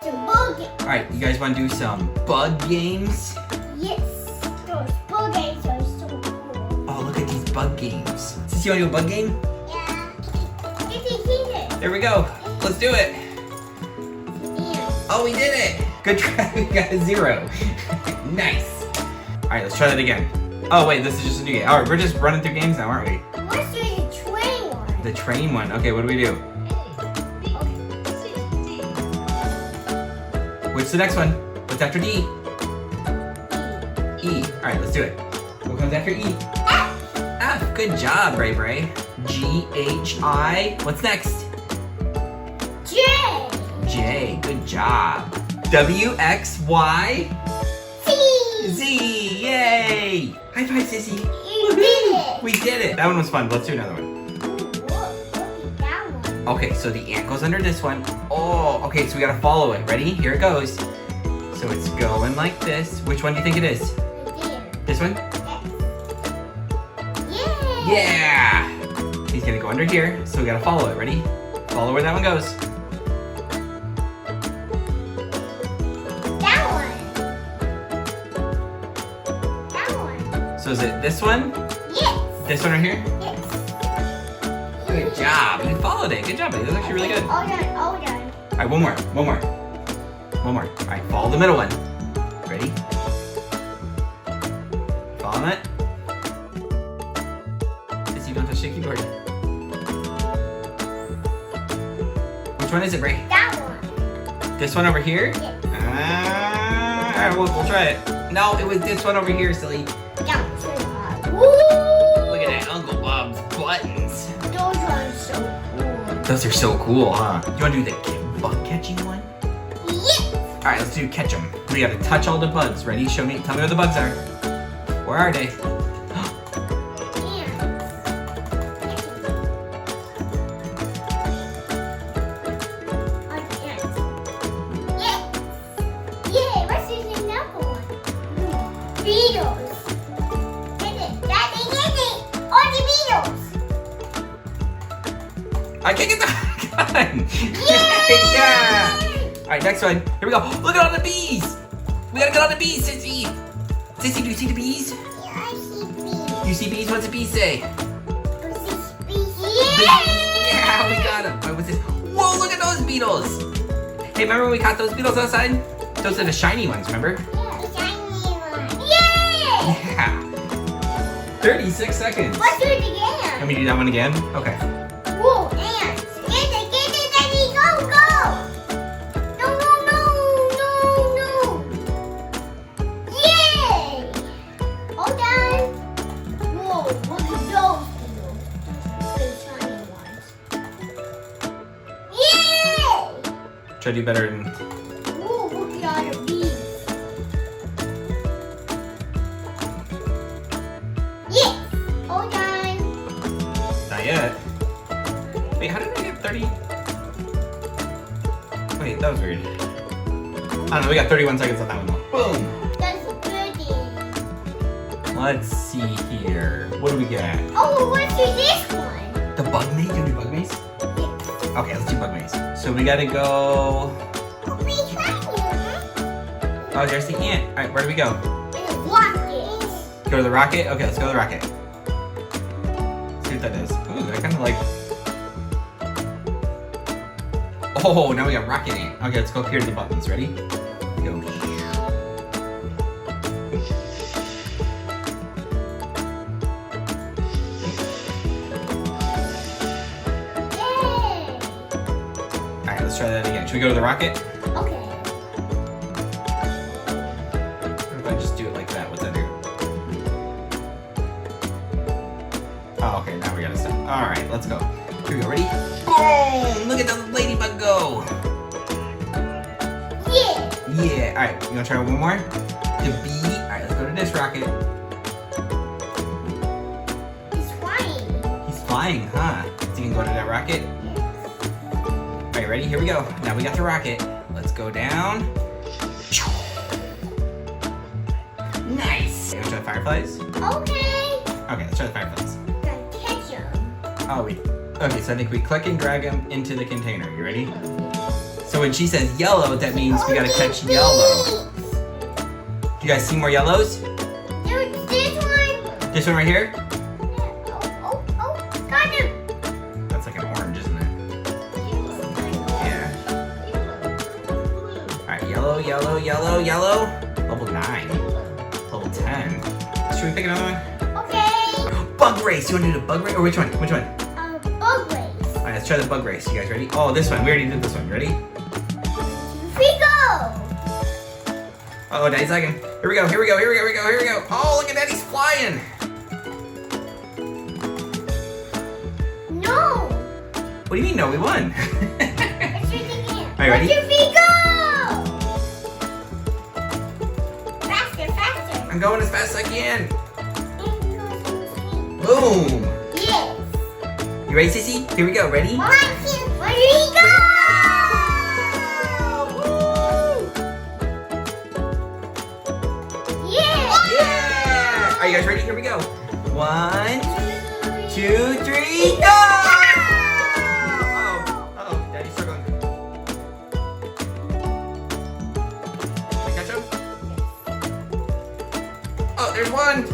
Alright, you guys want to do some bug games? Yes. Those bug games are so cool. Oh, look at these bug games. Sissy, you want to do a bug game? Yeah. There we go. Let's do it. Yeah. Oh, we did it. Good try. We got a 0. Nice. Alright, let's try that again. Oh, wait, this is just a new game. Alright, we're just running through games now, aren't we? Let's do the train one. The train one. Okay, what do we do? What's the next one? What's after D? E. Alright, let's do it. What comes after E? F. F. Good job, Bray Bray. G, H, I. What's next? J. J. Good job. W, X, Y. T. Z. Yay! High five, Sissy. You did it. We did it. That one was fun. Let's do another one. Look at that one. Okay, so the ant goes under this one. Oh, okay, so we gotta follow it. Ready? Here it goes. So it's going like this. Which one do you think it is? Right there. This one? Yeah. Yeah! He's gonna go under here, so we gotta follow it. Ready? Follow where that one goes. That one. So is it this one? Yes. This one right here? Yes. Good job. You followed it. Good job, buddy. That was actually really good. All done. All done. All right, one more. All right, follow the middle one. Ready? Follow it. Sissy, don't touch the keyboard. Which one is it, Bray? That one. This one over here? Yes. Alright, we'll try it. No, it was this one over here, silly. That was too hard. Woo! Look at that, Uncle Bob's buttons. Those are so cool. Those are so cool, huh? You want to do the bug catching one? Yes. All right, let's do catch them. We got to touch all the bugs. Ready? Show me. Tell me where the bugs are. Where are they? Beetles. Get it. Daddy, get it. All the beetles. I can't get the gun. Yay! Yeah. All right, next one. Here we go. Look at all the bees. We gotta get all the bees, Sissy. Sissy, do you see the bees? Yeah, I see bees. You see bees? What's a bee say? Bees. Yeah, we got them. Wait, what's this? Whoa, look at those beetles. Hey, remember when we caught those beetles outside? Those are the shiny ones, remember? Yeah, the shiny one. Yay! Yeah. 36 seconds. Let's do it Let again. me do that one again. Okay. Whoa, ants. Get it, Daddy. Go, go. No. Yay! All done. Whoa, look at those beetles. The shiny ones. Yay! Try to do better than... Whoa, look at all the bees. Yes! All done. Not yet. Wait, how did I get 30? Wait, that was weird. I don't know, we got 31 seconds on that one though. Boom! That's a goodie. Let's see here. What do we get? Oh, let's do this one. The bug maze? You wanna do bug maze? Yes. Okay, let's do bug maze. So we gotta go... Oh, we tried it. Oh, there's the ant. Alright, where do we go? Rocket. Go to the rocket? Okay, let's go to the rocket. Let's see what that does. Ooh, I kinda like... Oh, now we got rocket ant. Okay, let's go up here to the buttons. Ready? Go. Yay. Alright, let's try that again. Should we go to the rocket? Okay. What if I just do it like that? What's that do? Oh, okay, now we gotta stop. Alright, let's go. Here we go, ready? Boom! Look at the ladybug go! Yeah. Yeah, alright, you wanna try one more? The bee. Alright, let's go to this rocket. He's flying. He's flying, huh? So you can go to that rocket. Alright, ready? Here we go. Now we got the rocket. Let's go down. Nice! You wanna try the fireflies? Okay. Okay, let's try the fireflies. Gotta catch him. Oh, wait. Okay, so I think we click and drag them into the container. You ready? So when she says yellow, that means we gotta catch yellow. Do you guys see more yellows? There's this one. This one right here? Oh, got him. That's like an orange, isn't it? Yeah. Alright, yellow, yellow, yellow, yellow. Level 9. Level 10. Should we pick another one? Okay. Bug race! You wanna do the bug race? Or which one? Which one? Bug race. Alright, let's try the bug race. You guys ready? Oh, this one. We already did this one. Ready? We go. Oh, Daddy's lagging. Here we go, here we go, here we go, here we go, here we go. Oh, look at Daddy's flying. No. What do you mean, no? We won. Let's do it again. Are you ready? Let your feet go. Faster, faster. I'm going as fast as I can. Boom. Yes. You ready, Sissy? Here we go. Ready? 1, 2, 3, go. Yeah! Are you guys ready? Here we go. 1, 2, 3, go! Uh-oh, Daddy's struggling. Can we catch him? Oh, there's one.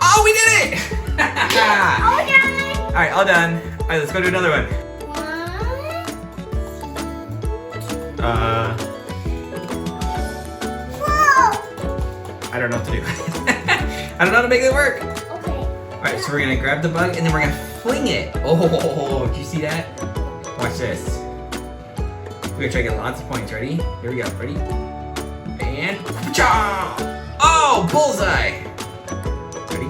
Oh, we did it! All done. All right, all done. All right, let's go do another one. 1, 4. I don't know what to do. I don't know how to make it work. Okay. All right, so we're gonna grab the bug and then we're gonna fling it. Oh, do you see that? Watch this. We're gonna try to get lots of points. Ready? Here we go. Ready? And cha! Oh, bullseye! Ready?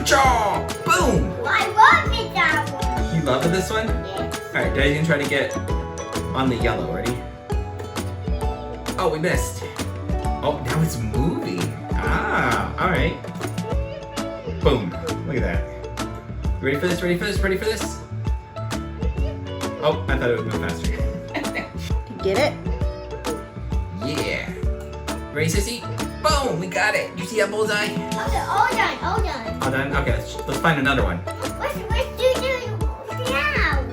Cha! Boom! I love it, that one. You love this one? Yes. All right, Daddy's gonna try to get on the yellow. Ready? Oh, we missed. Oh, now it's moving. Ah, all right. Boom. Look at that. You ready for this? Ready for this? Ready for this? Oh, I thought it would move faster. Get it? Yeah. Ready, Sissy? Boom, we got it. You see that bullseye? Okay, all done, all done. All done? Okay, let's find another one. Let's do it now.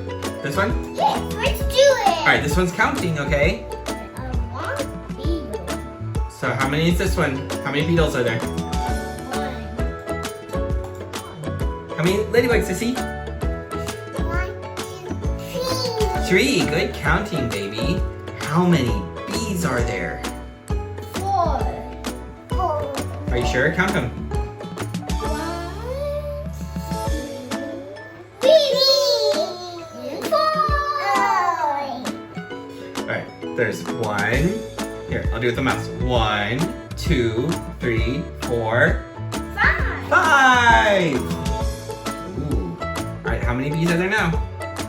This one? Yes, let's do it. All right, this one's counting, okay? I want beetle. So how many is this one? How many beetles are there? 1. How many ladybugs, Sissy? 1, 2, 3. 3. Good counting, baby. How many bees are there? 4. 4. Are you sure? Count them. 1, 2, 3, 4. All right, there's 1. Here, I'll do it with the mouse. 1, 2, 3, 4, 5. 5. Ooh. All right, how many bees are there now?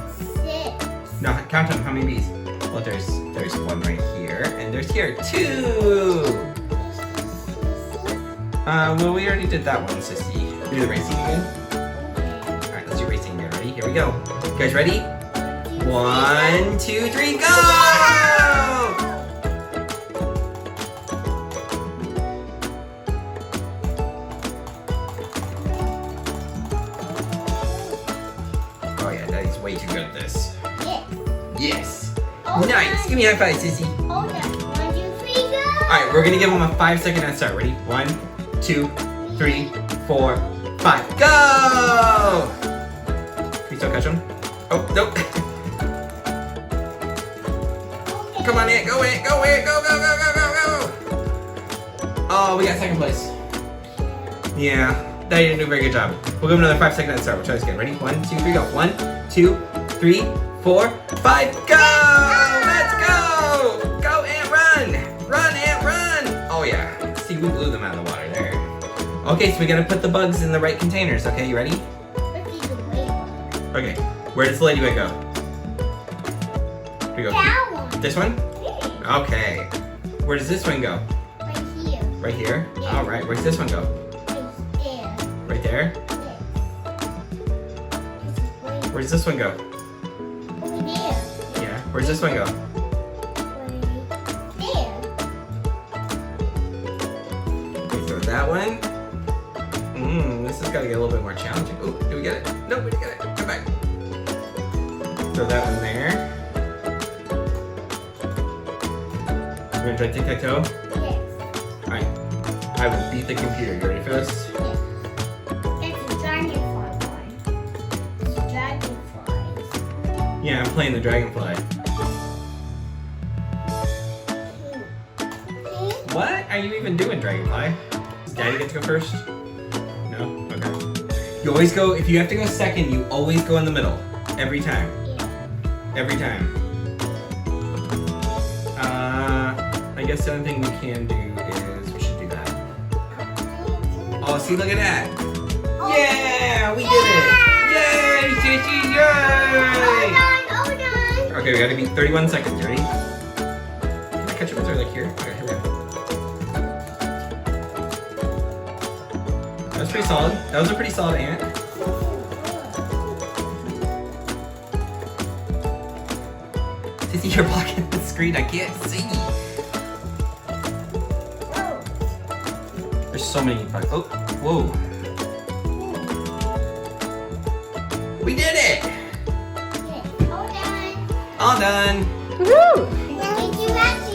6. No, count them. How many bees? Well, there's 1 right here, and there's here 2. Well, we already did that one, Sissy. Do the racing again. All right, let's do racing again. Ready? Here we go. You guys ready? 1, 2, 3, go! Oh yeah, Daddy's way too good at this. Yes. Yes. All Nice. done. Give me a high five, Sissy. All done. 1, 2, 3, go. All right, we're gonna give him a 5-second head start. Ready? 1, 2, 3, 4, 5. Go! Can we still catch him? Oh, nope. Okay. Come on, Ant. Go, Ant. Go, Ant. Go, go, go, go, go, go. Oh, we got second place. Yeah, that didn't do a very good job. We'll give him another 5-second head start. We'll try this again. Ready? 1, 2, 3, go. 1, 2, 3, 4, 5. Go! Let's go! Go, Ant, run! Run, Ant, run! Oh, yeah. See, we blew them out of the water there. Okay, so we gotta put the bugs in the right containers. Okay, you ready? Let's do the ladybug. Okay, where does the ladybug go? Here we go. That one. This one? Yeah. Okay. Where does this one go? Right here. Right here? Yeah. All right, where's this one go? Right there. Right there? Yes. This is way Where's this one go? over there. Yeah, where's this one go? Right there. Okay, throw that one. This has got to get a little bit more challenging. Oh, did we get it? No, we didn't get it. Come back. Throw that one there. We're gonna try tic-tac-toe? Yes. Alright. I will beat the computer. You ready for this? Yes. It's a dragonfly one. It's dragonflies. Yeah, I'm playing the dragonfly. What are you even doing, dragonfly? Does Daddy get to go first? No? Okay. You always go, if you have to go second, you always go in the middle. Every time. Yeah. Every time. I guess the only thing we can do is we should do that. Oh, see, look at that. Yeah, we did it. Yay, Gigi, yay! Hold on. Okay, we gotta be 31 seconds. Ready? Can I catch it? Is there like here? Okay, here we go. That was pretty solid. That was a pretty solid ant. Sissy, you're blocking the screen. I can't see. There's so many. Oh, whoa. We did it! Okay, hold on. All done. Woohoo! Did you have